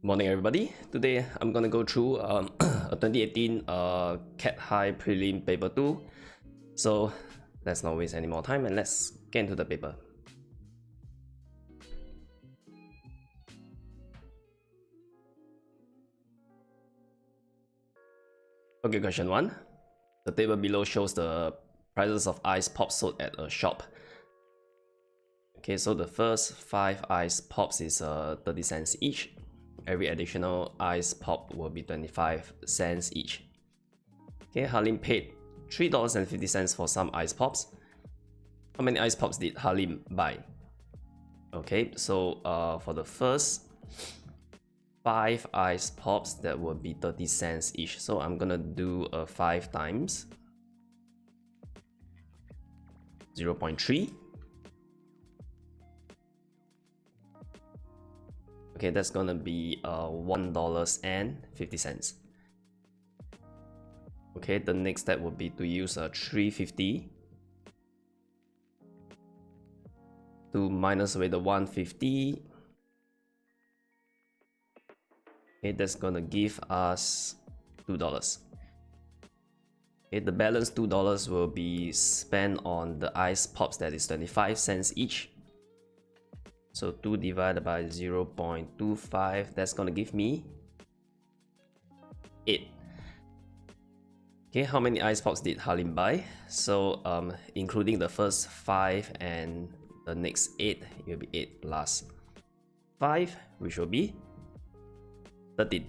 Morning everybody. Today I'm gonna go through a 2018 CAT High Prelim paper 2. So let's not waste any more time and let's get into the paper. Okay, question 1. The table below shows the prices of ice pops sold at a shop. Okay, so the first 5 ice pops is 30 cents each. Every additional ice pop will be 25 cents each. Okay, Halim paid $3.50 for some ice pops. How many ice pops did Halim buy? Okay, so for the first 5 ice pops, that will be 30 cents each. So I'm gonna do 5 times 0.3. Okay, that's gonna be $1.50. Okay, the next step would be to use 350 to minus away the 150. Okay, that's gonna give us $2. Okay, the balance $2 will be spent on the ice pops, that is 25 cents each. So 2 divided by 0.25, that's gonna give me 8. Okay, how many ice pops did Halim buy? So including the first 5 and the next 8, it will be 8 plus 5, which will be 13.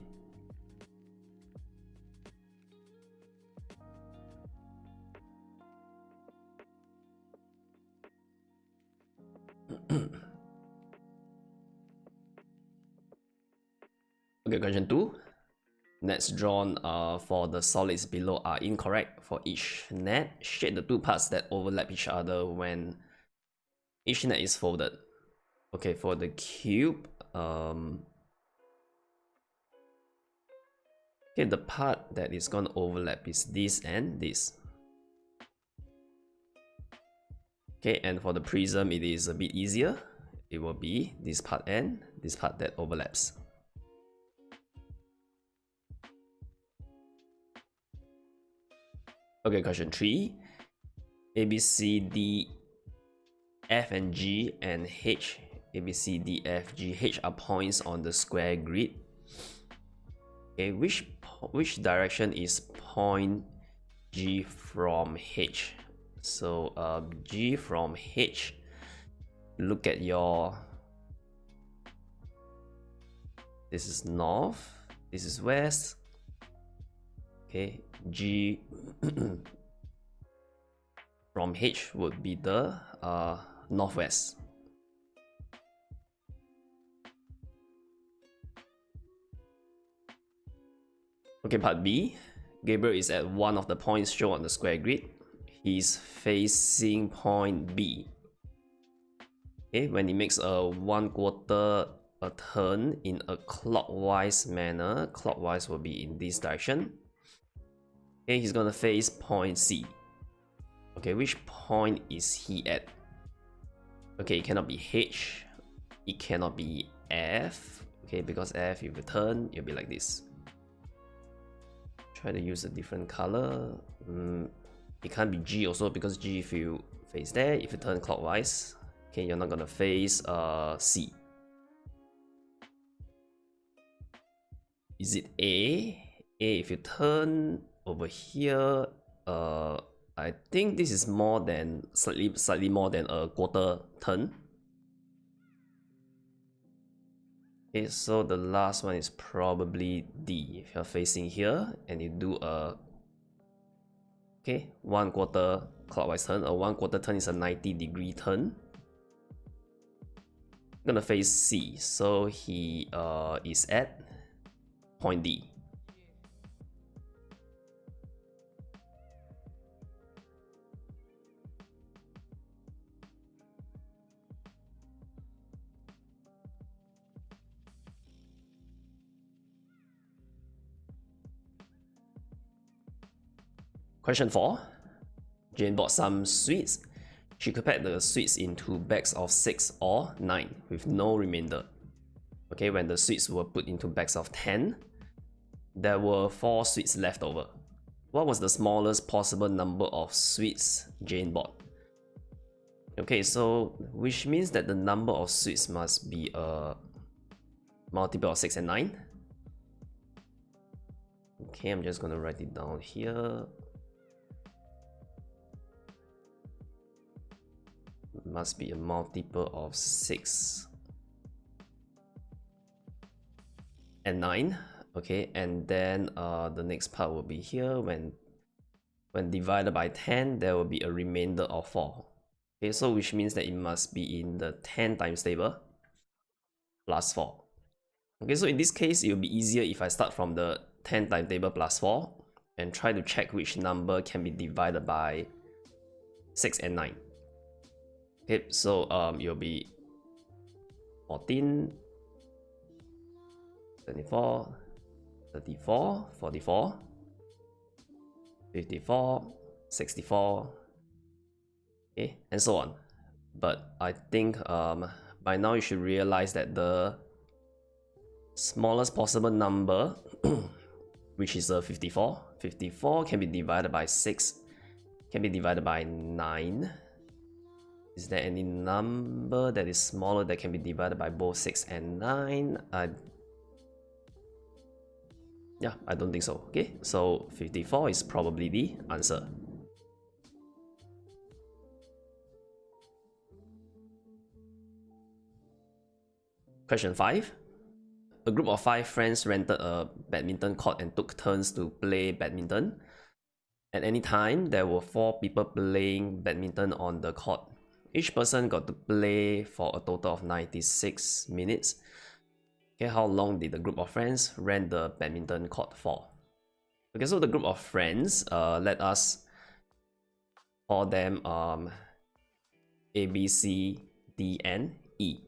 Okay, question 2. Nets drawn for the solids below are incorrect. For each net, shade the 2 parts that overlap each other when each net is folded. Okay, for the cube, okay, the part that is going to overlap is this and this. Okay, and for the prism, it is a bit easier. It will be this part and this part that overlaps. Okay, question 3. A, B, C, D, F, and G, and H. A, B, C, D, F, G, H are points on the square grid. Okay, which direction is point G from H? So G from H, look at your, this is north, this is west. Okay, G from H would be the northwest. Okay, part B. Gabriel is at one of the points shown on the square grid. He's facing point B. Okay, when he makes a 1/4 a turn in a clockwise manner, clockwise will be in this direction. Okay, he's gonna face point C. Okay, which point is he at? Okay, it cannot be H, it cannot be F. Okay, because F, if you turn, it'll be like this. Try to use a different color. It can't be G also, because G, if you face there, if you turn clockwise, okay, you're not gonna face C. Is it A? A, if you turn over here, I think this is more than slightly more than a quarter turn. Okay, so the last one is probably D. If you're facing here and you do a 1/4 clockwise turn, a 1/4 turn is a 90-degree turn. I'm gonna face C, so he is at point D. Question 4. Jane bought some sweets. She could pack the sweets into bags of 6 or 9 with no remainder. okay, when the sweets were put into bags of 10, there were 4 sweets left over. What was the smallest possible number of sweets Jane bought? Okay, so which means that the number of sweets must be a multiple of 6 and 9. Okay, I'm just gonna write it down here. It must be a multiple of 6 and 9. Okay, and then the next part will be here. When divided by 10, there will be a remainder of 4. Okay, so which means that it must be in the 10 times table plus 4. Okay, so in this case, it will be easier if I start from the 10 times table plus 4 and try to check which number can be divided by 6 and 9. Okay, so it will be 14, 24, 34, 44, 54, 64, okay, and so on. But I think by now you should realize that the smallest possible number, which is 54, 54 can be divided by 6, can be divided by 9. Is there any number that is smaller that can be divided by both 6 and 9? Yeah, I don't think so. Okay, so 54 is probably the answer. Question 5. A group of 5 friends rented a badminton court and took turns to play badminton. At any time, there were 4 people playing badminton on the court. Each person got to play for a total of 96 minutes. Okay, how long did the group of friends rent the badminton court for? Okay, so the group of friends, let us call them A, B, C, D, and E.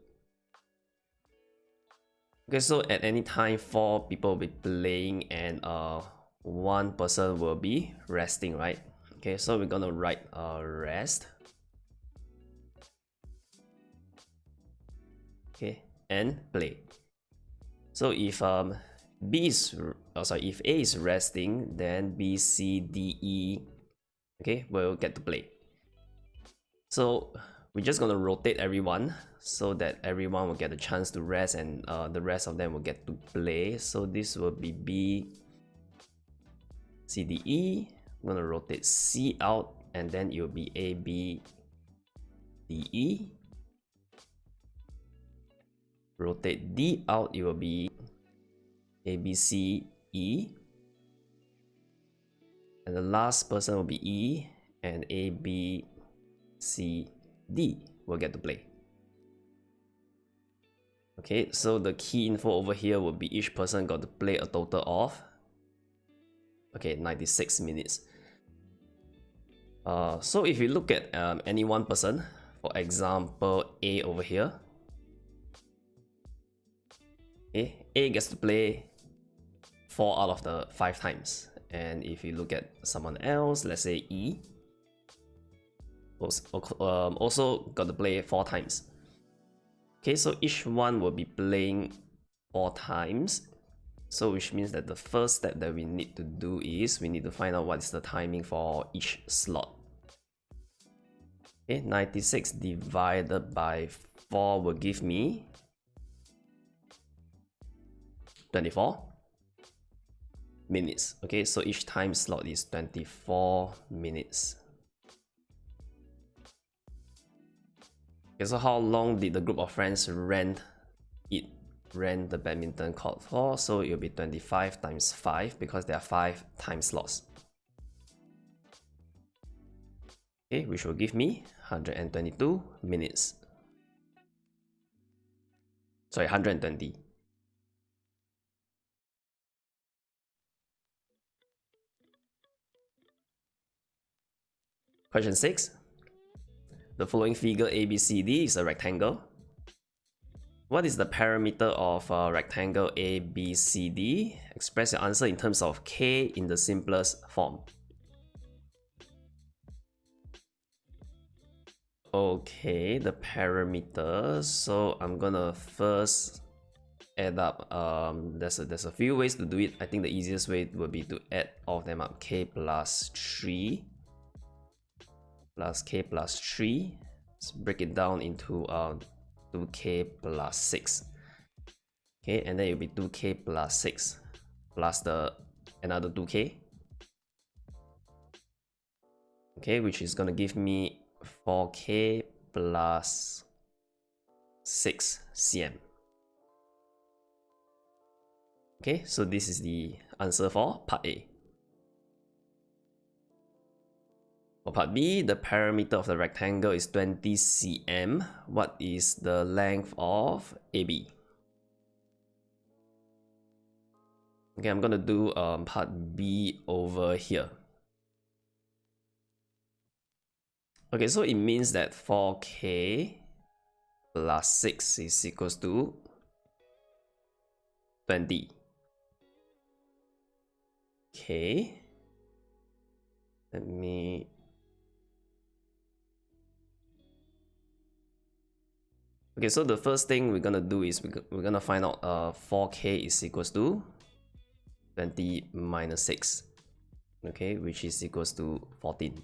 Okay, so at any time, 4 people will be playing and 1 person will be resting, right? Okay, so we're gonna write rest. Okay, and play. So if if A is resting, then B, C, D, E, okay, will get to play. So we're just gonna rotate everyone so that everyone will get a chance to rest and the rest of them will get to play. So this will be B, C, D, E. I'm gonna rotate C out and then it will be A, B, D, E. Rotate D out, it will be A, B, C, E. And the last person will be E, and A, B, C, D will get to play. Okay, so the key info over here will be each person got to play a total of 96 minutes. So if you look at any one person, for example A over here, okay, A gets to play 4 out of the 5 times. And if you look at someone else, let's say E, also got to play 4 times. Okay, so each one will be playing 4 times. So which means that the first step that we need to do is we need to find out what is the timing for each slot. Okay, 96 divided by 4 will give me 24 minutes. Okay, so each time slot is 24 minutes. Okay, so how long did the group of friends rent the badminton court for? So it will be 25 times 5 because there are 5 time slots. Okay, which will give me 122 minutes. Sorry, 120. Question 6. The following figure ABCD is a rectangle. What is the parameter of a rectangle ABCD? Express your answer in terms of K in the simplest form. Okay, the parameters. So I'm gonna first add up. There's a few ways to do it. I think the easiest way would be to add all of them up. K plus 3 plus K plus 3. Let's break it down into 2K plus 6. Okay, and then it'll be 2K plus 6 plus another 2K. Okay, which is gonna give me 4K plus 6 cm. Okay, so this is the answer for part A. For part B, the perimeter of the rectangle is 20 cm. What is the length of AB? Okay, I'm gonna do part B over here. Okay, so it means that 4K plus 6 is equals to 20. Okay. Let me... Okay, so the first thing we're gonna do is we're gonna find out 4K is equals to 20 minus 6. Okay, which is equals to 14.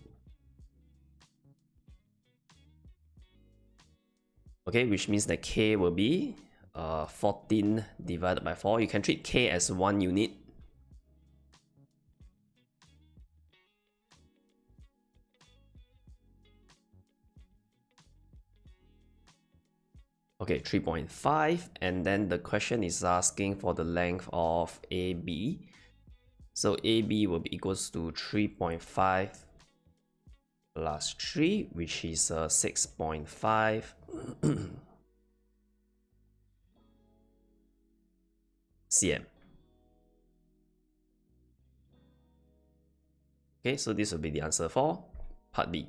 Okay, which means that K will be 14 divided by 4. You can treat K as 1 unit. Okay, 3.5, and then the question is asking for the length of AB. So AB will be equals to 3.5 plus 3, which is 6.5. cm. Okay, so this will be the answer for part B.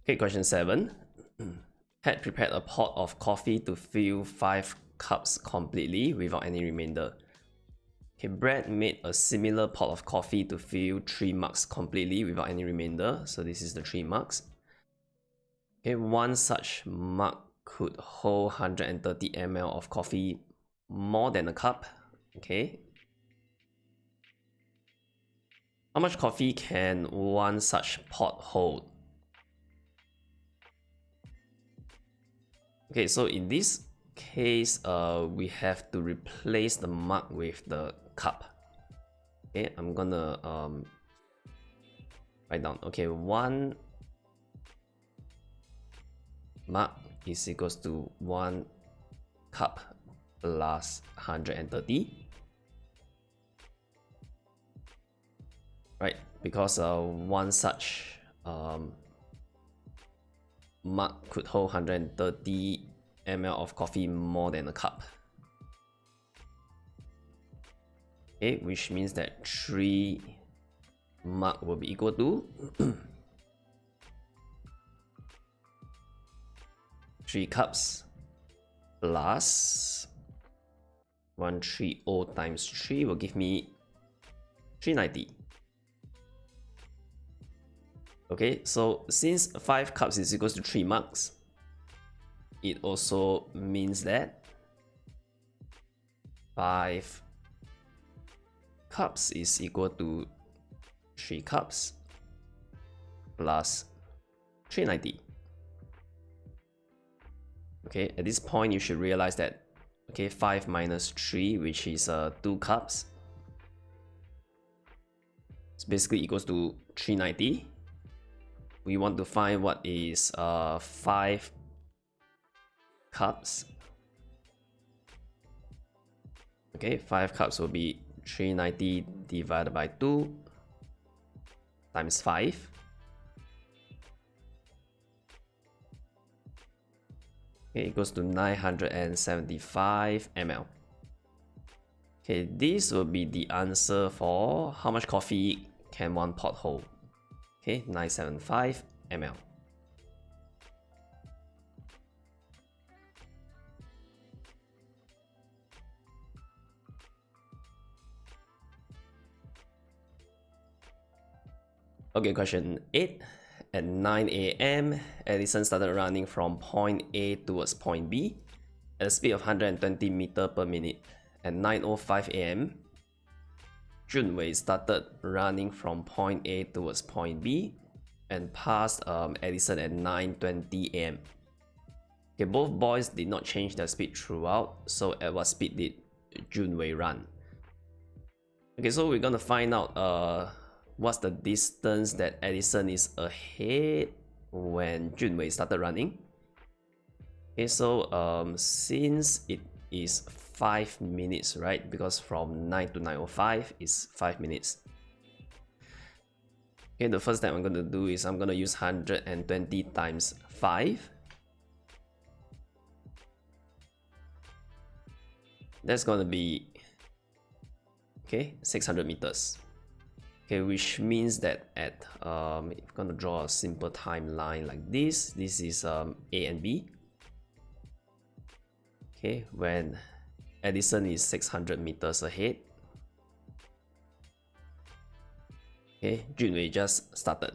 Okay, question 7. Had prepared a pot of coffee to fill 5 cups completely without any remainder. Okay, Brad made a similar pot of coffee to fill 3 mugs completely without any remainder. So this is the 3 mugs. Okay, one such mug could hold 130 ml of coffee, more than a cup. Okay. How much coffee can one such pot hold? Okay, so in this case, we have to replace the mug with the cup. Okay, I'm gonna write down. Okay, 1 mug is equals to 1 cup plus 130. Right, because one such mug could hold 130 ml of coffee, more than a cup. Okay, which means that 3 mug will be equal to 3 cups plus 130 times 3 will give me 390. Okay, so since 5 cups is equals to 3 mugs, it also means that 5 cups is equal to 3 cups plus 390. Okay, at this point you should realize that, okay, 5 minus 3, which is 2 cups, it's basically equals to 390. We want to find what is 5 cups. Okay, 5 cups will be 390 divided by 2 times 5. Okay, it goes to 975 ml. Okay, this will be the answer for how much coffee can one pot hold. Okay, 975 ml. Okay, question 8. At 9 a.m., Edison started running from point A towards point B at a speed of 120 meters per minute. At 9:05 a.m., Junwei started running from point A towards point B and passed Edison at 9:20 a.m. Okay, both boys did not change their speed throughout, so at what speed did Junwei run? Okay, so we're gonna find out what's the distance that Edison is ahead when Junwei started running. Okay, so since it is 5 minutes, right? Because from 9 to 9:05 is 5 minutes. Okay, the first thing I'm going to do is I'm going to use 120 times 5. That's going to be, okay, 600 meters. Okay, which means that at, if I'm going to draw a simple timeline like this, this is A and B. Okay, when Edison is 600 meters ahead. Okay, Junwei just started.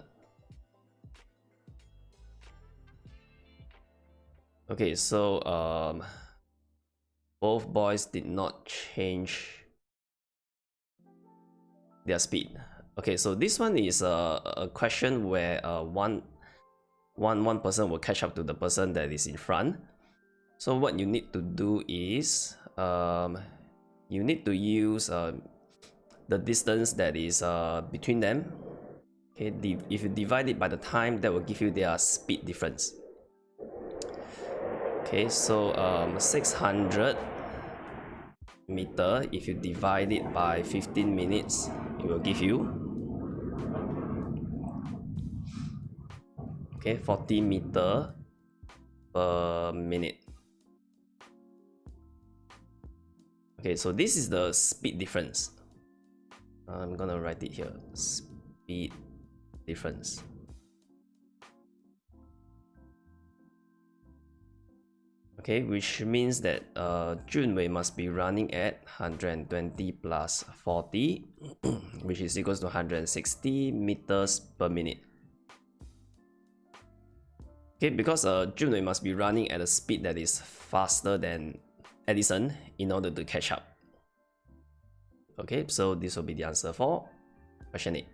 Okay, so both boys did not change their speed. Okay, so this one is a question where one person will catch up to the person that is in front. So what you need to do is you need to use the distance that is between them. Okay, if you divide it by the time, that will give you their speed difference. Okay, so 600 meter, if you divide it by 15 minutes, it will give you, okay, 40 meter per minute. Okay, so this is the speed difference. I'm gonna write it here, speed difference. Okay, which means that Junwei must be running at 120 plus 40, which is equals to 160 meters per minute. Okay, because Junwei must be running at a speed that is faster than Edison in order to catch up. Okay, so this will be the answer for question 8.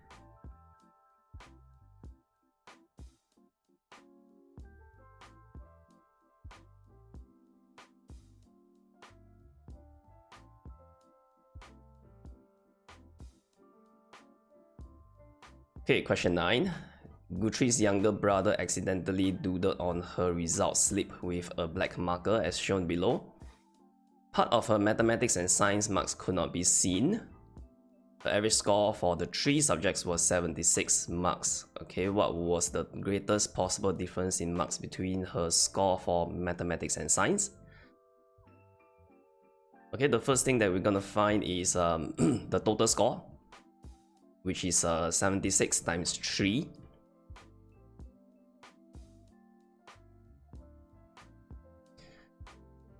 Okay, question 9. Guthrie's younger brother accidentally doodled on her result slip with a black marker as shown below. Part of her mathematics and science marks could not be seen. The average score for the 3 subjects was 76 marks. Okay, what was the greatest possible difference in marks between her score for mathematics and science? Okay, the first thing that we're gonna find is the total score, which is 76 times 3.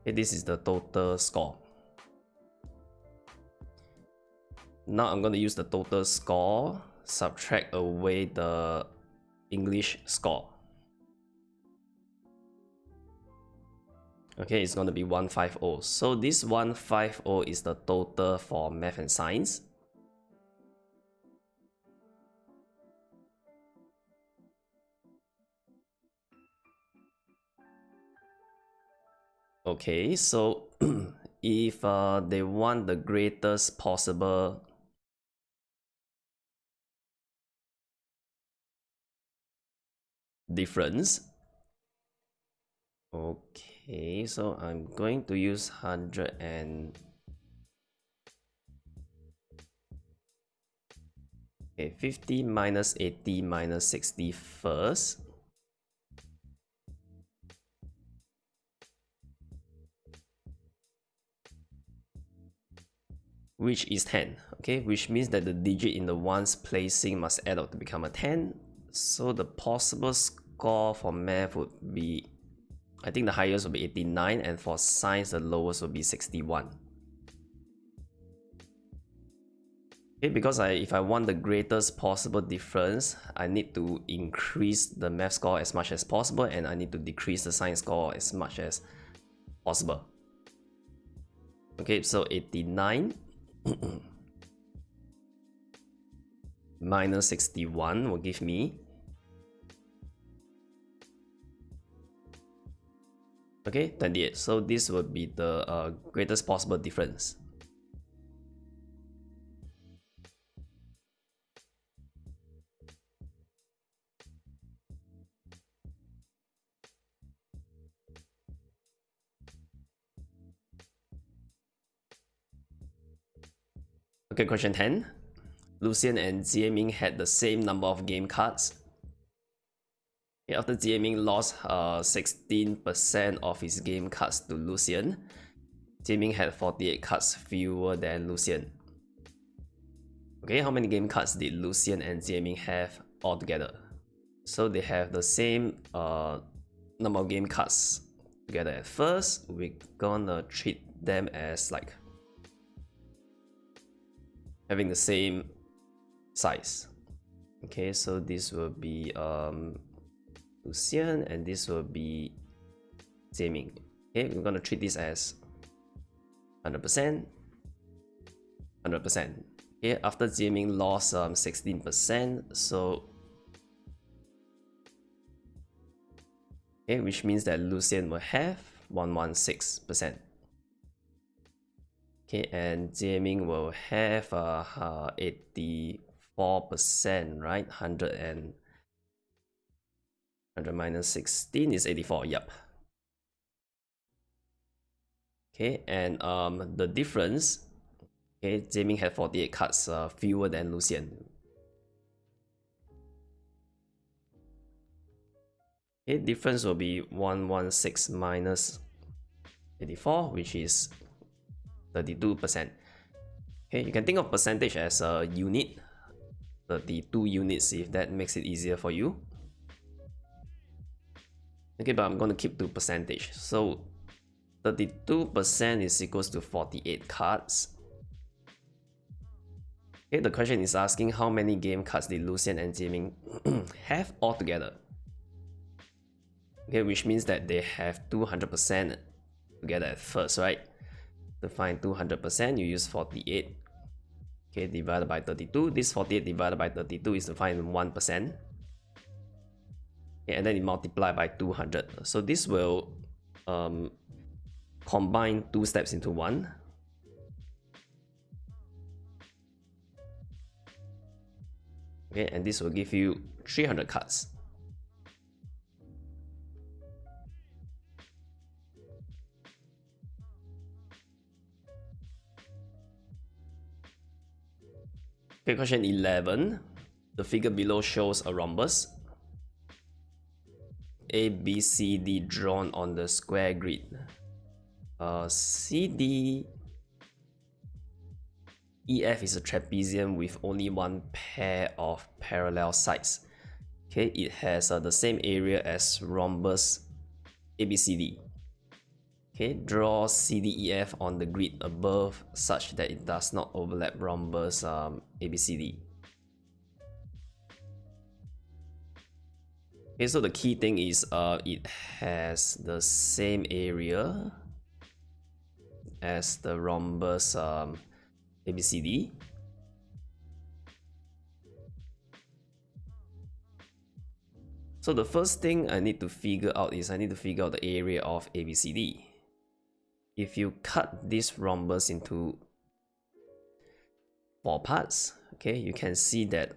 Okay, this is the total score. Now I'm going to use the total score, subtract away the English score. Okay, it's going to be 150. So this 150 is the total for math and science. Okay, so if they want the greatest possible difference, okay, so I'm going to use 100 and okay, 50 minus 80 minus 60 first. which is 10. Okay, which means that the digit in the ones placing must add up to become a 10. So the possible score for math would be, I think the highest will be 89, and for science the lowest will be 61. Okay, because if I want the greatest possible difference, I need to increase the math score as much as possible, and I need to decrease the science score as much as possible. Okay, so 89 minus 61 will give me, okay, 28. So this will be the greatest possible difference. Okay, question 10. Lucian and Jieming had the same number of game cards. Okay, after Jieming lost 16% of his game cards to Lucian, Jieming had 48 cards fewer than Lucian. Okay, how many game cards did Lucian and Jieming have altogether? So they have the same number of game cards together. At first, we're gonna treat them as like having the same size. Okay, so this will be Lucian and this will be Jieming. Okay, we're gonna treat this as 100%, 100%. Okay, after Jieming lost 16%, so okay, which means that Lucian will have 116%. Okay, and Jieming will have 84%, right? 100 minus 16 is 84. Yep. Okay, and the difference. Okay, Jieming had 48 cards fewer than Lucian. Okay, difference will be 116 minus 84, which is 32%. Okay, you can think of percentage as a unit, 32 units, if that makes it easier for you. Okay, but I'm going to keep to percentage. So 32% is equals to 48 cards. Okay, the question is asking how many game cards did Lucian and Jieming have altogether. Okay, which means that they have 200% together at first, right? To find 200%, you use 48. Okay, divided by 32. This 48 divided by 32 is to find 1%. Okay, and then you multiply by 200. So this will combine two steps into one. Okay, and this will give you 300 cards. Okay, question 11. The figure below shows a rhombus A, B, C, D drawn on the square grid. CD EF is a trapezium with only one pair of parallel sides. Okay, it has the same area as rhombus ABCD. Okay, draw CDEF on the grid above such that it does not overlap rhombus ABCD. Okay, so the key thing is it has the same area as the rhombus ABCD. So the first thing I need to figure out is I need to figure out the area of ABCD. If you cut this rhombus into 4 parts, okay, you can see that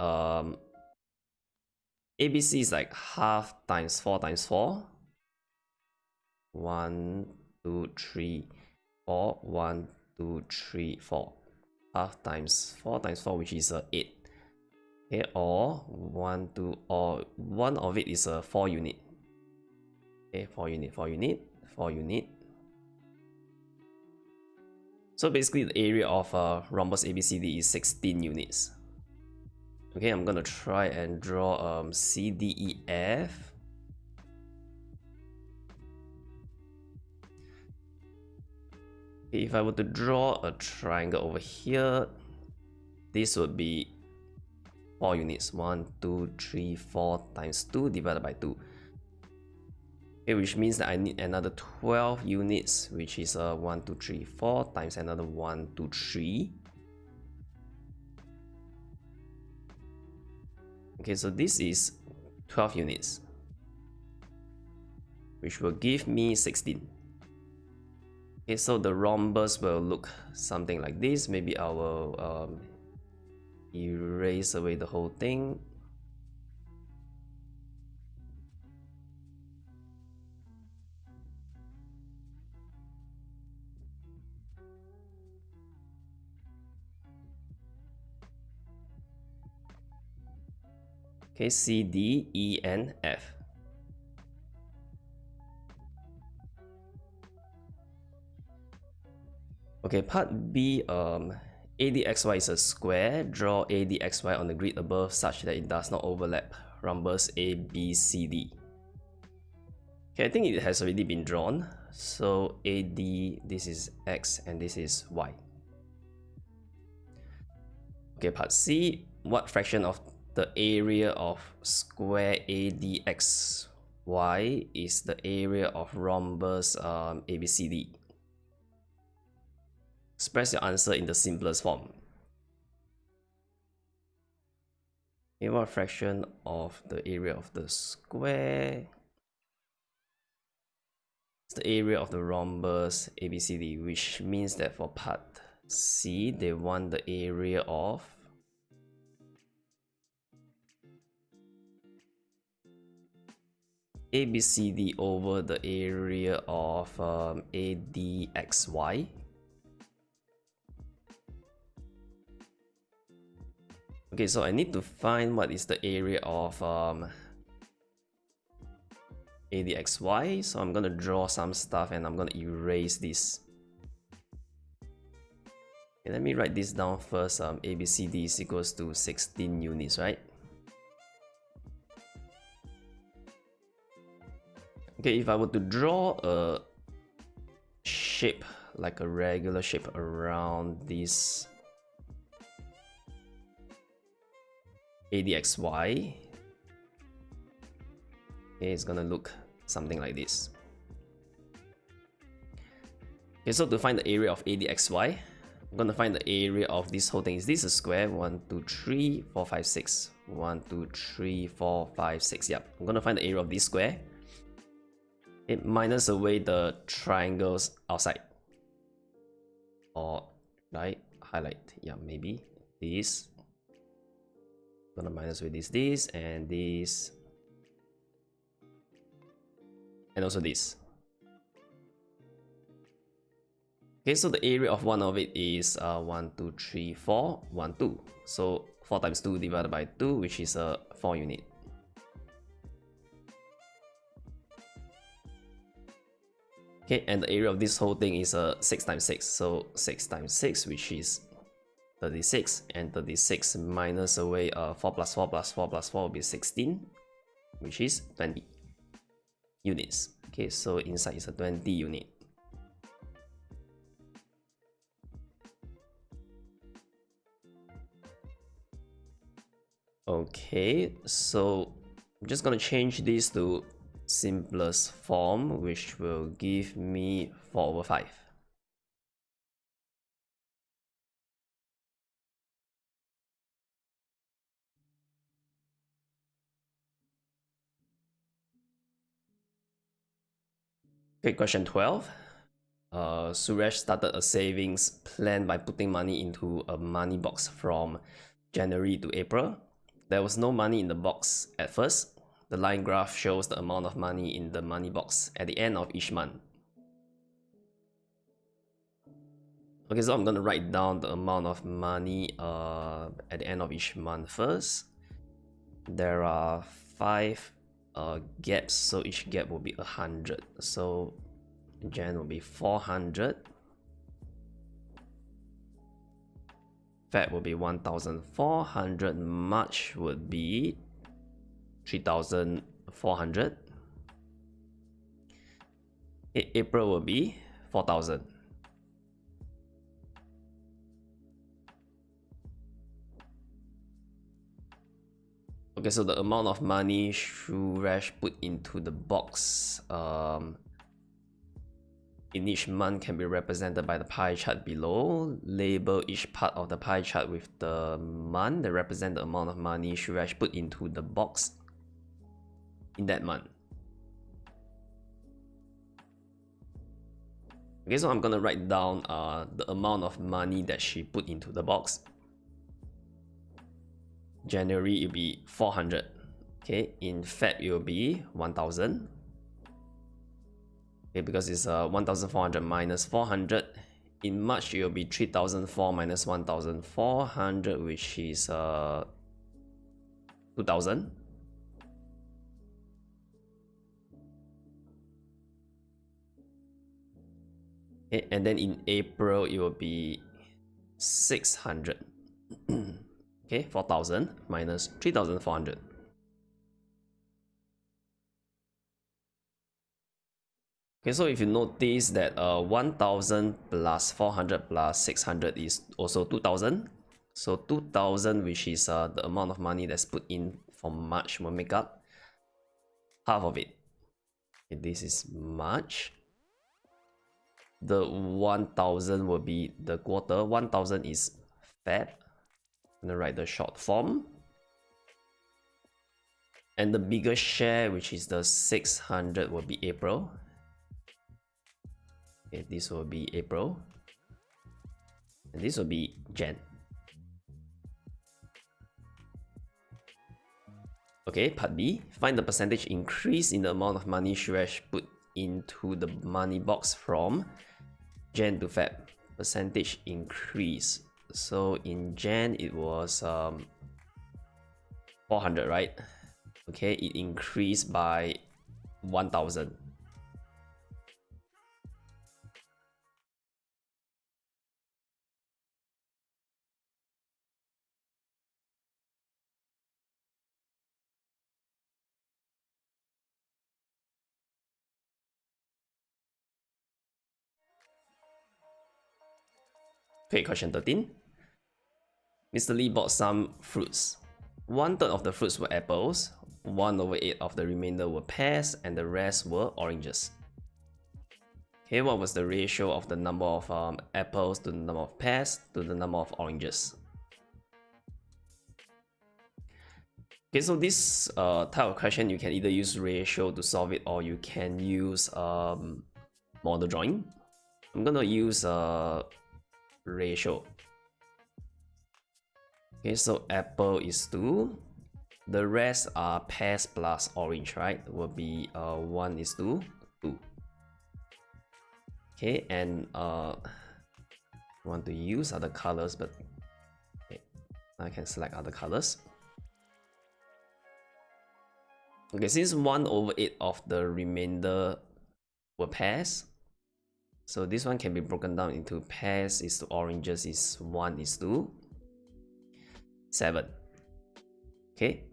ABC is like half times 4 times 4. 1, 2, 3, 4. 1, 2, 3, 4. Half times 4 times 4, which is 8. Okay, or 1, 2, or one of it is a 4 unit. Okay, 4 unit, 4 unit, 4 unit. So basically the area of rhombus ABCD is 16 units. Okay, I'm gonna try and draw CDEF. If I were to draw a triangle over here, this would be 4 units. 1, 2, 3, 4 times 2 divided by 2. Okay, which means that I need another 12 units, which is 1, 2, 3, 4 times another 1, 2, 3. Okay, so this is 12 units, which will give me 16. Okay, so the rhombus will look something like this. Maybe I will erase away the whole thing. Okay, C, D, E, and F. Okay, part B, ADXY is a square. Draw ADXY on the grid above such that it does not overlap rhombus ABCD. Okay, I think it has already been drawn. So AD, this is X and this is Y. Okay, part C, what fraction of the area of square ADXY is the area of rhombus ABCD? Express your answer in the simplest form. Okay, what fraction of the area of the square is the area of the rhombus ABCD, which means that for part C, they want the area of ABCD over the area of ADXY. Okay, so I need to find what is the area of ADXY. So I'm gonna draw some stuff and I'm gonna erase this. Okay, let me write this down first. ABCD is equals to 16 units, right? Okay, if I were to draw a shape, like a regular shape around this ADXY, okay, it's gonna look something like this. Okay, so to find the area of ADXY, I'm gonna find the area of this whole thing. Is this a square? 1, 2, 3, 4, 5, 6. 1, 2, 3, 4, 5, 6. Yep, I'm gonna find the area of this square. It minus away the triangles outside. Or right, highlight. Yeah, maybe this. I'm gonna minus away this, and this, and also this. Okay, so the area of one of it is 1, 2, 3, 4, 1, 2. So 4 times 2 divided by 2, which is a 4 unit. Okay, and the area of this whole thing is 6 times 6. So 6 times 6, which is 36. And 36 minus away 4 plus 4 plus 4 plus 4 will be 16, which is 20 units. Okay, so inside is a 20 unit. Okay, so I'm just gonna change this to simplest form, which will give me 4 over 5. Okay, question 12. Suresh started a savings plan by putting money into a money box from January to April. There was no money in the box at first. The line graph shows the amount of money in the money box at the end of each month. Okay, so I'm gonna write down the amount of money at the end of each month first. There are 5 gaps, so each gap will be 100. So Jan will be 400. Feb will be 1,400. March would be 3,400. April will be 4,000. Okay, so the amount of money Suresh put into the box in each month can be represented by the pie chart below. Label each part of the pie chart with the month that represent the amount of money Suresh put into the box in that month. Okay, so I'm gonna write down the amount of money that she put into the box. January, it'll be 400. Okay, in Feb, it will be 1,000. Okay, because it's 1,400 minus 400. In March, it will be 3,004 minus 1,400, which is 2,000. Okay, and then in April, it will be 600. Okay, 4,000 minus 3,400. Okay, so if you notice that 1,000 plus 400 plus 600 is also 2,000. So 2,000, which is the amount of money that's put in for March, will make up half of it. Okay, this is March. The 1,000 will be the quarter. 1,000 is Feb. I'm gonna write the short form. And the biggest share, which is the 600, will be April. Okay, this will be April. And this will be Jan. Okay, part B. Find the percentage increase in the amount of money Suresh put into the money box from Jan to Feb. Percentage increase. So in Jan, it was 400, right? Okay, it increased by 1,000. Okay, question 13. Mr. Lee bought some fruits. 1/3 of the fruits were apples, 1/8 of the remainder were pears, and the rest were oranges. Okay, what was the ratio of the number of apples to the number of pears to the number of oranges? Okay, so this type of question, you can either use ratio to solve it, or you can use model drawing. I'm gonna use ratio. Okay, so apple is 2. The rest are pears plus orange, right? Will be 1:2. Okay, and I want to use other colors, but okay, I can select other colors. Okay, since 1/8 of the remainder were pears, so this one can be broken down into pears is to oranges is 1:7. Okay.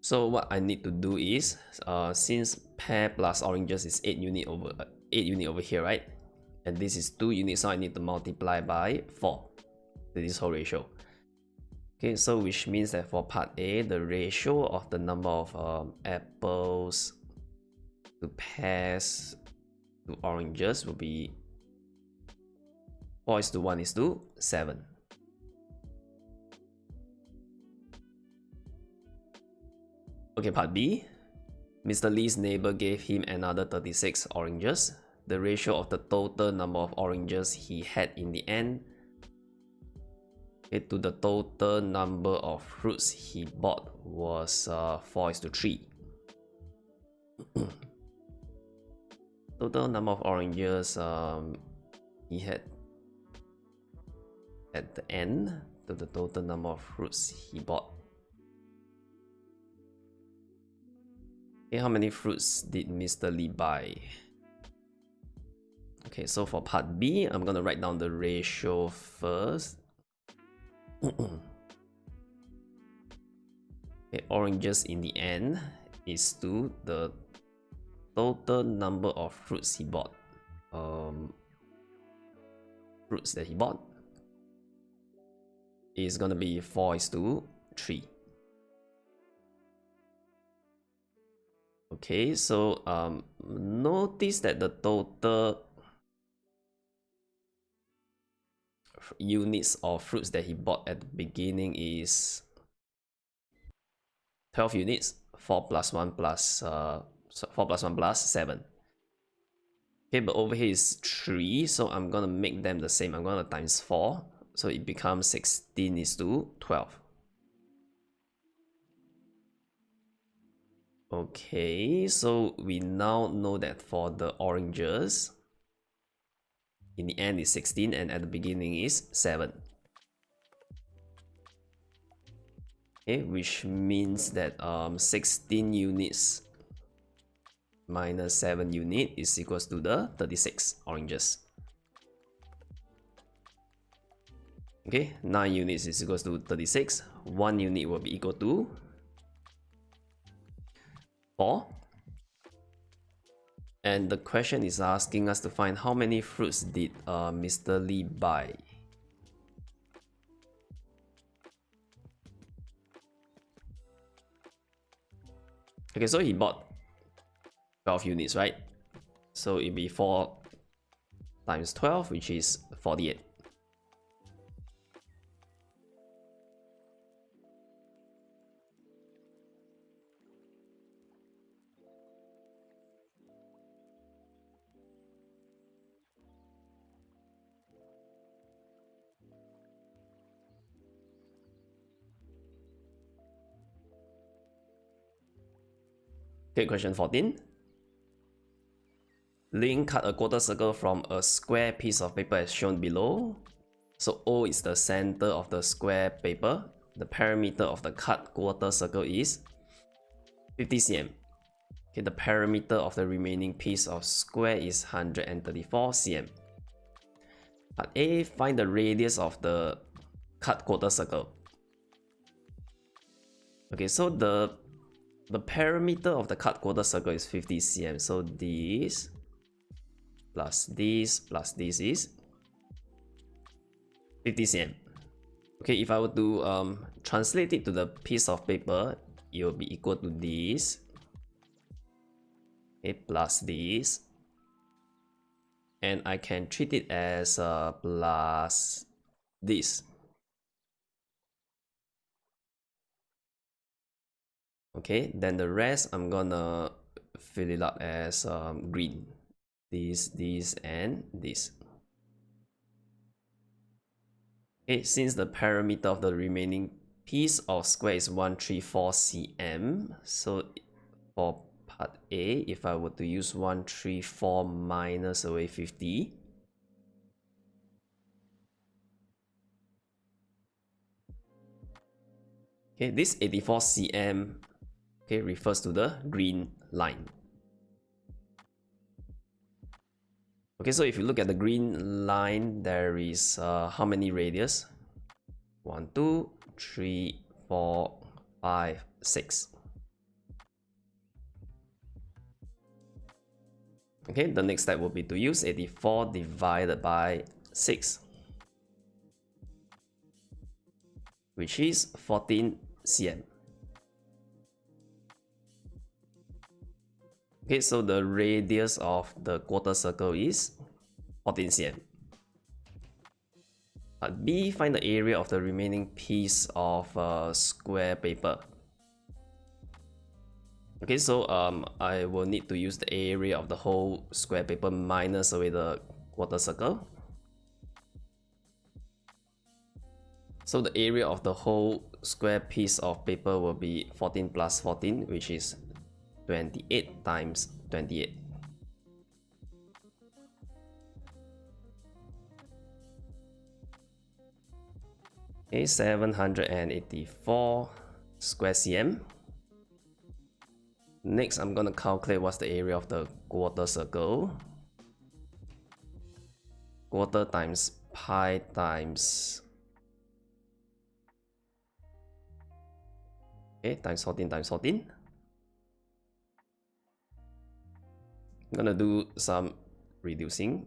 So what I need to do is, since pear plus oranges is 8 unit over here, right? And this is 2 units, so I need to multiply by 4 to this whole ratio. Okay, so which means that for part A, the ratio of the number of apples to pears to oranges will be 4:1:7. Okay, part B. Mr. Lee's neighbor gave him another 36 oranges. The ratio of the total number of oranges he had in the end to the total number of fruits he bought was 4:3. Total number of oranges he had at the end to the total number of fruits he bought. Okay, how many fruits did Mr. Lee buy? Okay, Okay, so for part B, I'm gonna write down the ratio first. Okay, oranges in the end is to the total number of fruits he bought. Fruits that he bought is gonna be 4:3. Okay, so notice that the total units of fruits that he bought at the beginning is 12 units. 4 plus 1 plus 7. Okay, but over here is 3, so I'm gonna make them the same. I'm gonna times 4, so it becomes 16:12. Okay, so we now know that for the oranges, in the end is 16 and at the beginning is 7. Okay, which means that 16 units minus 7 unit is equals to the 36 oranges. Okay, 9 units is equals to 36. 1 unit will be equal to 4. And the question is asking us to find how many fruits did Mr. Lee buy. Okay, so he bought 12 units, right? So it'll be 4 times 12, which is 48. Okay, question 14. Ling cut a quarter circle from a square piece of paper as shown below. So O is the center of the square paper. The perimeter of the cut quarter circle is 50 cm. Okay, the perimeter of the remaining piece of square is 134 cm. Part A, find the radius of the cut quarter circle. Okay, so the perimeter of the cut quarter circle is 50 cm. So this plus this is 50 cm. Okay, if I were to translate it to the piece of paper, it will be equal to this. Okay, plus this. And I can treat it as plus this. Okay, then the rest I'm gonna fill it up as green. This, and this. Okay, since the perimeter of the remaining piece of square is 134 cm, so for part A, if I were to use 134 minus away 50, okay, this 84 cm, okay, refers to the green line. Okay, so if you look at the green line, there is how many radius? 1, 2, 3, 4, 5, 6. Okay, the next step will be to use 84 divided by 6, which is 14 cm. Okay, so the radius of the quarter circle is 14 cm. Part B, find the area of the remaining piece of square paper. Okay, so I will need to use the area of the whole square paper minus away the quarter circle. So the area of the whole square piece of paper will be 14 plus 14, which is 28 times 28. Okay, 784 square cm. Next, I'm gonna calculate what's the area of the quarter circle. quarter times pi times times 14 times 14. I'm gonna do some reducing.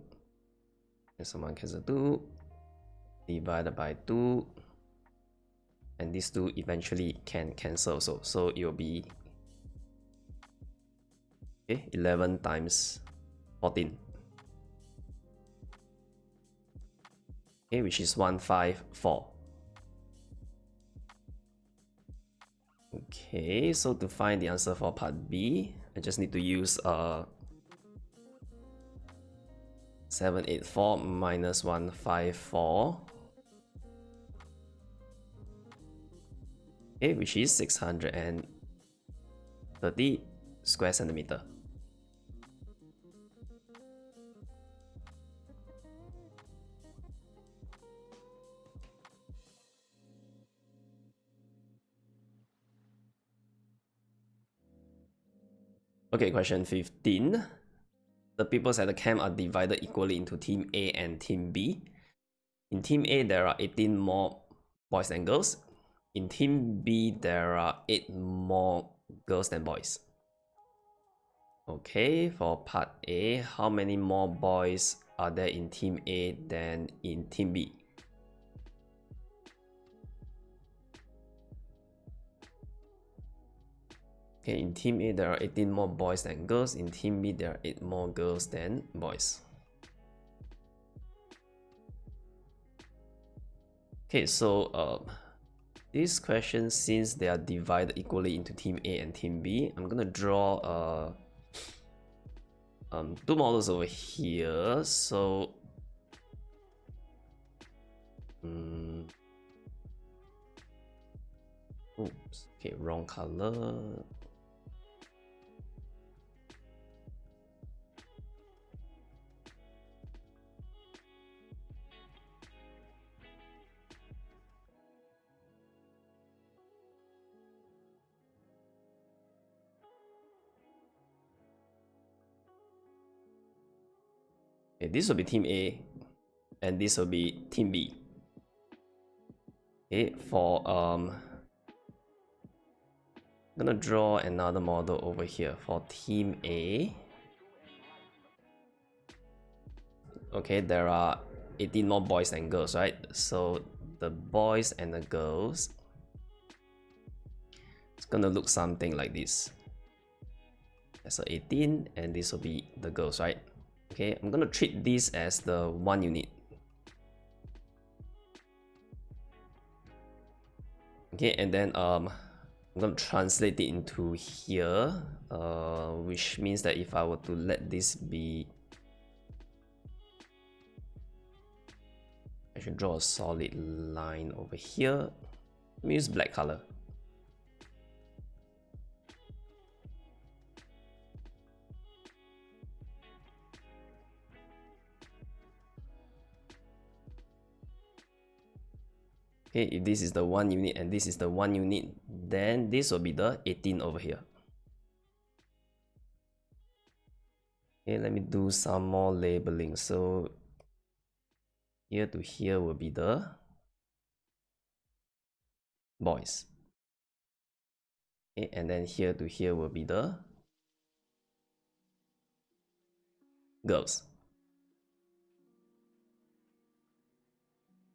Someone cancel 2 divided by 2, and these 2 eventually can cancel also, so it will be 11 times 14, which is 154. Okay, so to find the answer for part B, I just need to use 784 minus 154, which is 630 square centimeter. Okay, question 15. The pupils at the camp are divided equally into Team A and Team B. In Team A, there are 18 more boys than girls. In Team B, there are 8 more girls than boys. Okay, for part A, how many more boys are there in Team A than in Team B? Okay, in Team A, there are 18 more boys than girls. In Team B, there are 8 more girls than boys. Okay, so this question, since they are divided equally into Team A and Team B, I'm gonna draw 2 models over here. So oops, okay, wrong color. Okay, this will be Team A, and this will be Team B. Okay, for I'm gonna draw another model over here for Team A. Okay, there are 18 more boys than girls, right? So the boys and the girls, it's gonna look something like this. So 18, and this will be the girls, right? Okay, I'm gonna treat this as the 1 unit. Okay, and then I'm gonna translate it into here, which means that if I were to let this be, I should draw a solid line over here. Let me use black color. Okay, if this is the 1 unit and this is the 1 unit, then this will be the 18 over here. Okay, let me do some more labeling. So here to here will be the boys. Okay, and then here to here will be the girls.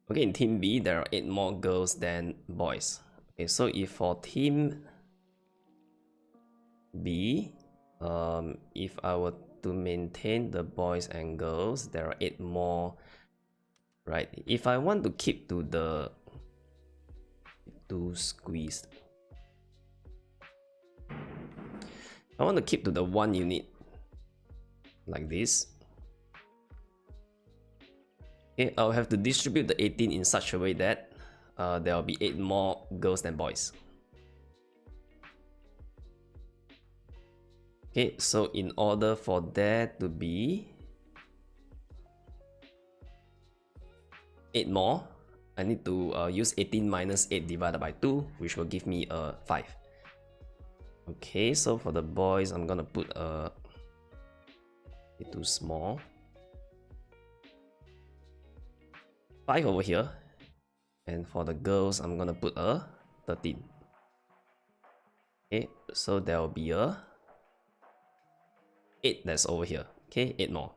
Okay, in Team B, there are 8 more girls than boys. Okay, so if for Team B, if I were to maintain the boys and girls, there are 8 more, right? If I want to keep to the squeezed, I want to keep to the 1 unit like this. Okay, I'll have to distribute the 18 in such a way that there will be 8 more girls than boys. Okay, so in order for there to be 8 more, I need to use 18 minus 8 divided by 2, which will give me 5. Okay, so for the boys, I'm gonna put a bit too small. 5 over here, and for the girls, I'm gonna put a 13. Okay, so there will be a 8 that's over here. Okay, 8 more.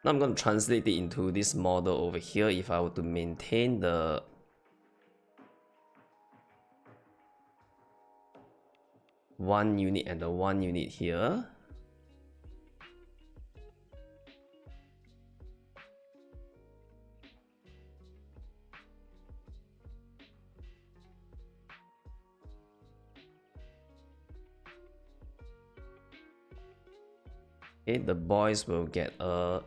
Now I'm going to translate it into this model over here. If I were to maintain the one unit and the 1 unit here, okay, the boys will get a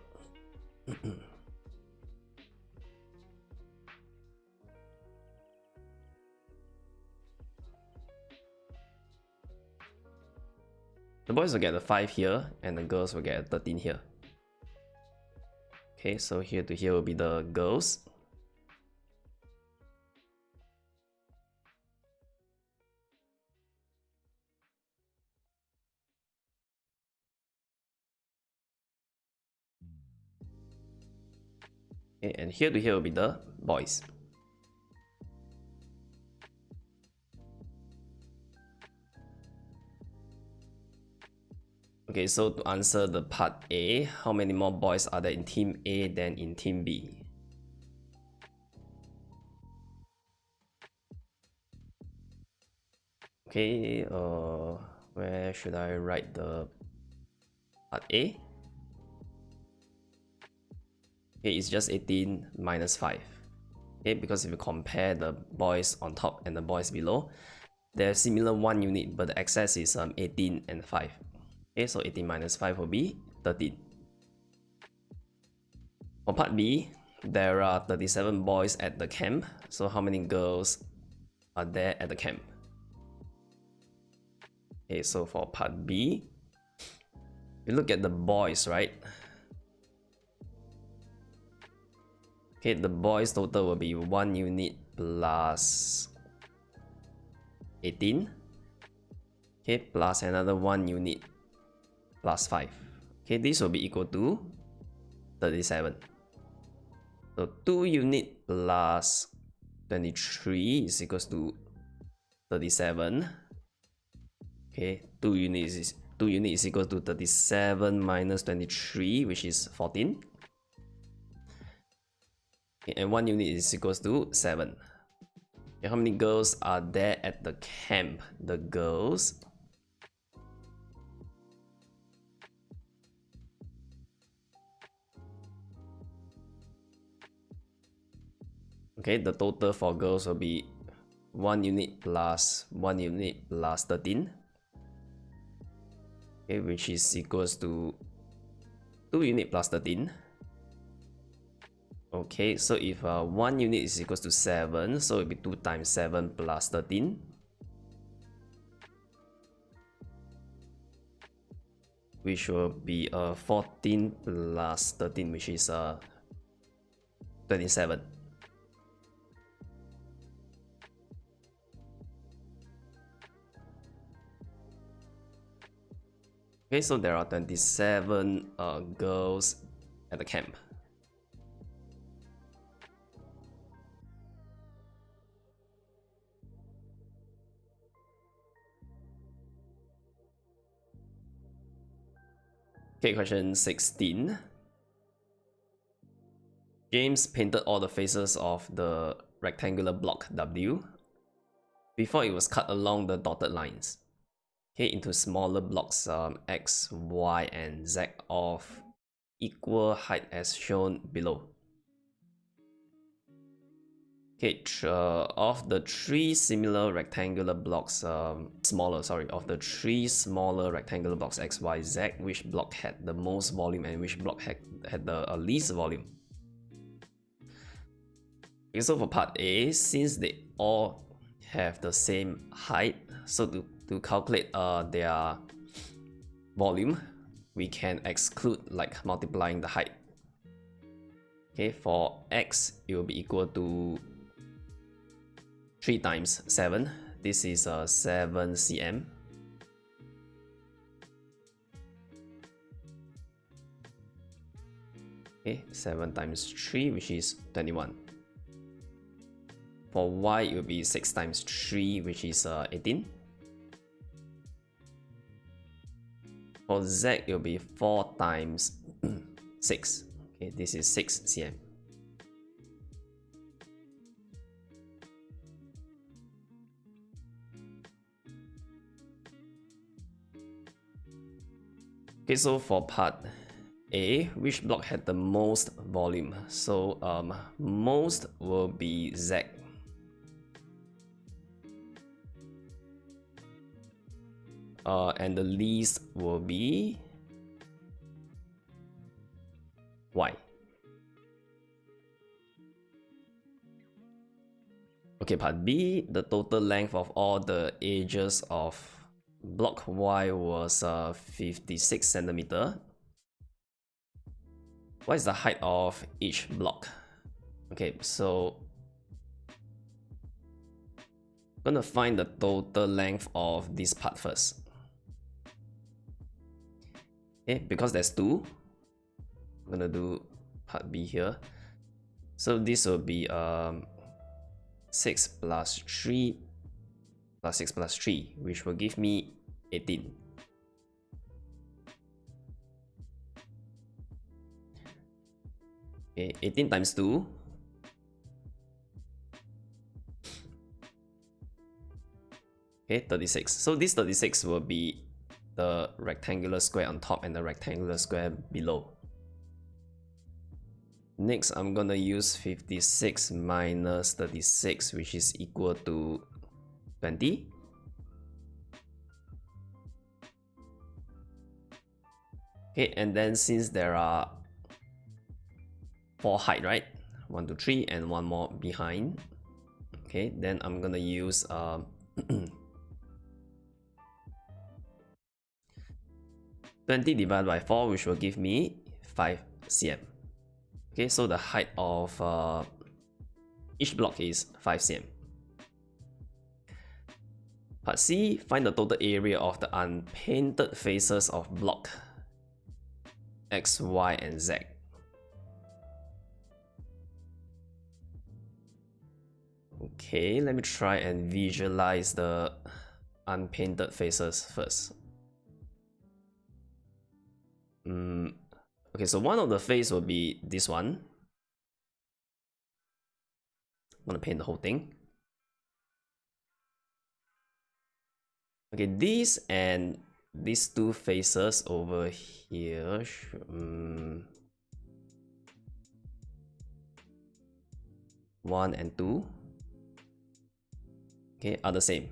the boys will get a 5 here, and the girls will get a 13 here. Okay, so here to here will be the girls. Okay, and here to here will be the boys. Okay, so to answer the part A, how many more boys are there in team A than in team B? Okay, where should I write the part A? Okay, it's just 18 minus 5. Okay, because if you compare the boys on top and the boys below, they're similar 1 unit, but the excess is 18 and 5. Okay, so 18 minus 5 will be 13. For part B, there are 37 boys at the camp. So how many girls are there at the camp? Okay, so for part B, you look at the boys, right? Okay, the boys total will be 1 unit plus 18. Okay, plus another 1 unit plus 5. Okay, this will be equal to 37. So 2 unit plus 23 is equals to 37. Okay, 2 units is equal to 37 minus 23, which is 14. Okay, and 1 unit is equals to 7. Okay, how many girls are there at the camp? The girls, okay, the total for girls will be 1 unit plus 1 unit plus 13. Okay, which is equals to 2 unit plus 13. Okay, so if 1 unit is equals to 7, so it will be 2 times 7 plus 13. Which will be 14 plus 13, which is 27. Okay, so there are 27 girls at the camp. Okay, question 16. James painted all the faces of the rectangular block W before it was cut along the dotted lines. Okay, into smaller blocks X, Y, and Z of equal height as shown below. Okay, of the 3 similar rectangular blocks, of the 3 smaller rectangular blocks X, Y, Z, which block had the most volume and which block had the least volume? Okay, so for part A, since they all have the same height, so to calculate their volume, we can exclude like multiplying the height. Okay, for X, it will be equal to 3 times 7. This is 7 cm. Okay, 7 times 3, which is 21. For y, it will be 6 times 3, which is 18. For z, it will be 4 times 6. Okay, this is 6 cm. Okay, so for part A, which block had the most volume? So most will be Z. And the least will be Y. Okay, part B, the total length of all the edges of block Y was 56 centimeter. What is the height of each block? Okay, so I'm gonna find the total length of this part first. Okay, because there's 2, I'm gonna do part B here. So this will be 6 plus 3 plus 6 plus 3, which will give me 18. Okay, 18 times 2. Okay, 36. So this 36 will be the rectangular square on top and the rectangular square below. Next, I'm gonna use 56 minus 36, which is equal to 20. Okay, and then since there are 4 height, right? 1, 2, 3, and 1 more behind. Okay, then I'm gonna use 20 divided by 4, which will give me 5 cm. Okay, so the height of each block is 5 cm. Part C, find the total area of the unpainted faces of block X, Y, and Z. Okay, let me try and visualize the unpainted faces first. Okay, so one of the face will be this one. I'm gonna paint the whole thing. Okay, these and these 2 faces over here, 1 and 2, okay, are the same.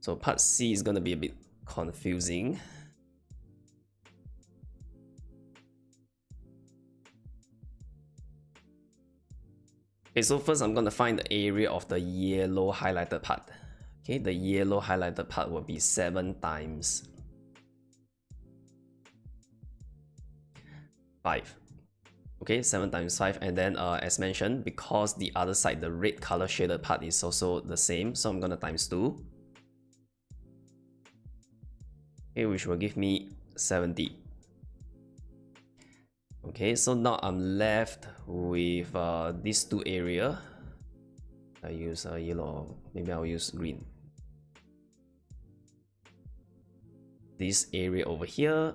So part C is gonna be a bit confusing. Okay, so first I'm gonna find the area of the yellow highlighted part. Okay, the yellow highlighted part will be 7 times 5. Okay, 7 times 5, and then as mentioned, because the other side, the red color shaded part is also the same, so I'm gonna times 2. Okay, which will give me 70. Okay, so now I'm left with these 2 area. I use yellow, maybe I'll use green. This area over here.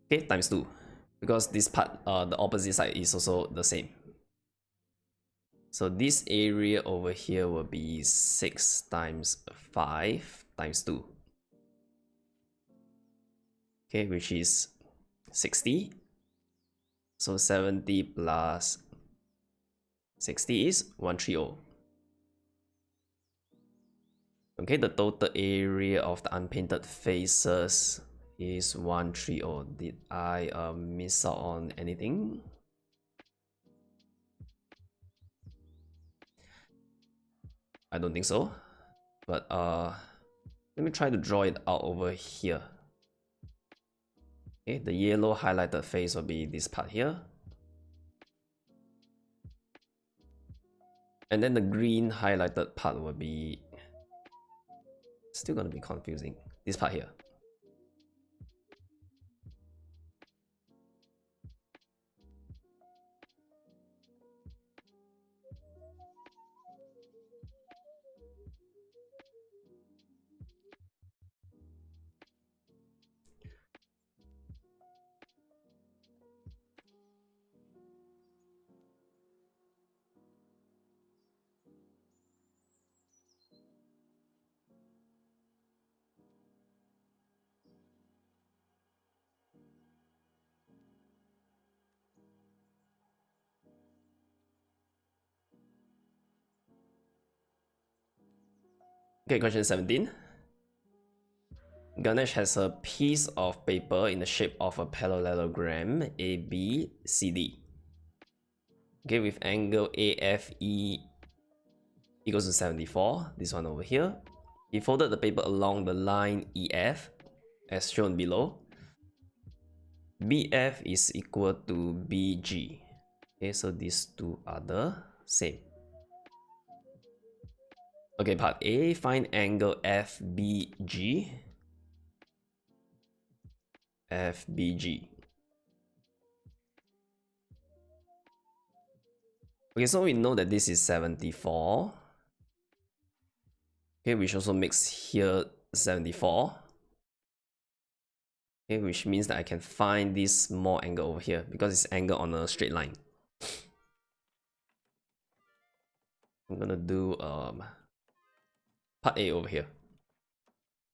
Okay, times 2. Because this part, the opposite side is also the same. So this area over here will be 6 times 5 times 2. Okay, which is 60. So 70 plus 60 is 130. Okay, the total area of the unpainted faces is 130. Did I miss out on anything? I don't think so. But let me try to draw it out over here. Okay, the yellow highlighted face will be this part here. And then the green highlighted part will be Still gonna be confusing, this part here. Okay, question 17. Ganesh has a piece of paper in the shape of a parallelogram ABCD. Okay, with angle AFE equals to 74, this one over here. He folded the paper along the line EF, as shown below. BF is equal to BG. Okay, so these two are the same. Okay, part A, find angle FBG. FBG. Okay, so we know that this is 74. Okay, which also makes here 74. Okay, which means that I can find this small angle over here because it's angle on a straight line. I'm gonna do part A over here.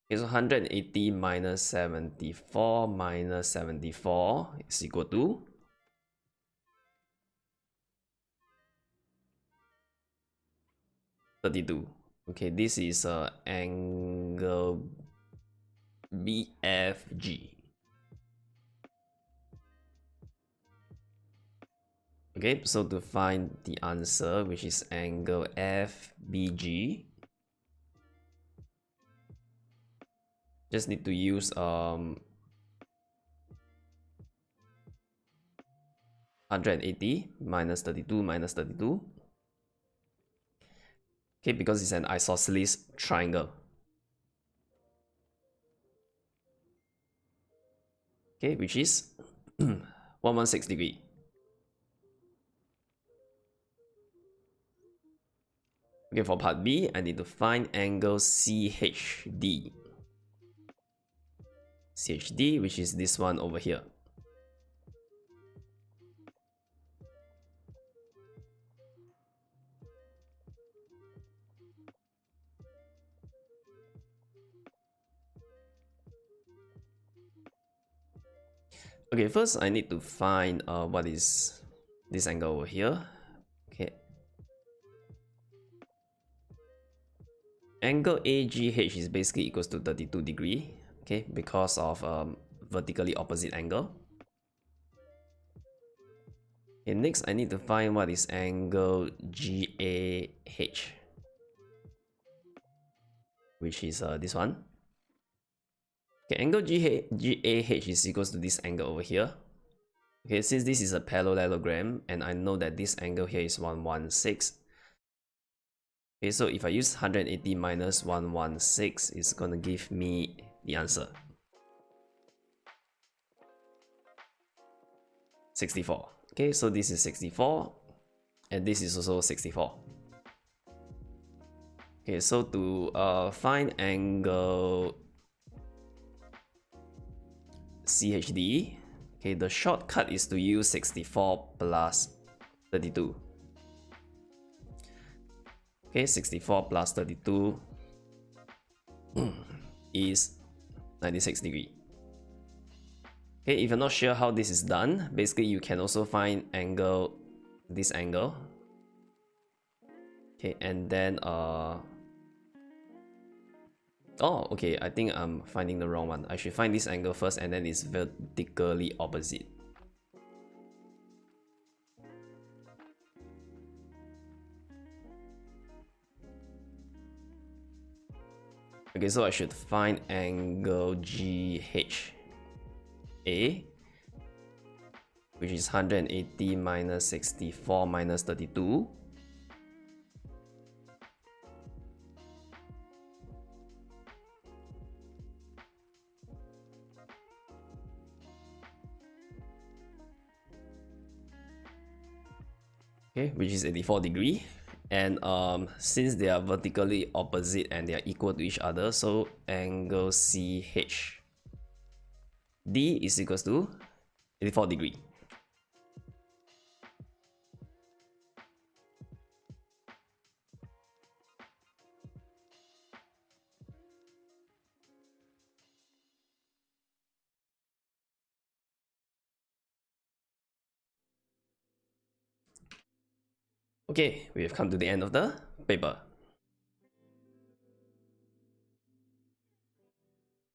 Okay, so 180 minus 74 minus 74 is equal to 32. Okay, this is angle BFG. Okay, so to find the answer, which is angle FBG, just need to use 180 minus 32 minus 32. Okay, because it's an isosceles triangle. Okay, which is 116 degree. Okay, for part B, I need to find angle CHD. CHD, which is this one over here. Okay, first I need to find what is this angle over here. Okay. Angle AGH is basically equals to 32 degree. Okay, because of vertically opposite angle. Okay, next I need to find what is angle GAH, which is this one. Okay, angle GAH is equals to this angle over here. Okay, since this is a parallelogram and I know that this angle here is 116. Okay, so if I use 180 minus 116, it's gonna give me the answer. 64. Okay, so this is 64 and this is also 64. Okay, so to find angle CHD, okay, the shortcut is to use 64 plus 32. Okay, 64 plus 32 is 96 degree. Okay, if you're not sure how this is done, basically you can also find angle, this angle. Okay, and then oh, okay, I think I'm finding the wrong one. I should find this angle first and then it's vertically opposite. Okay, so I should find angle GHA, which is 180 minus 64 minus 32. . okay, which is 84 degree. And since they are vertically opposite and they are equal to each other, so angle CH D is equals to 84 degree. Okay, we have come to the end of the paper.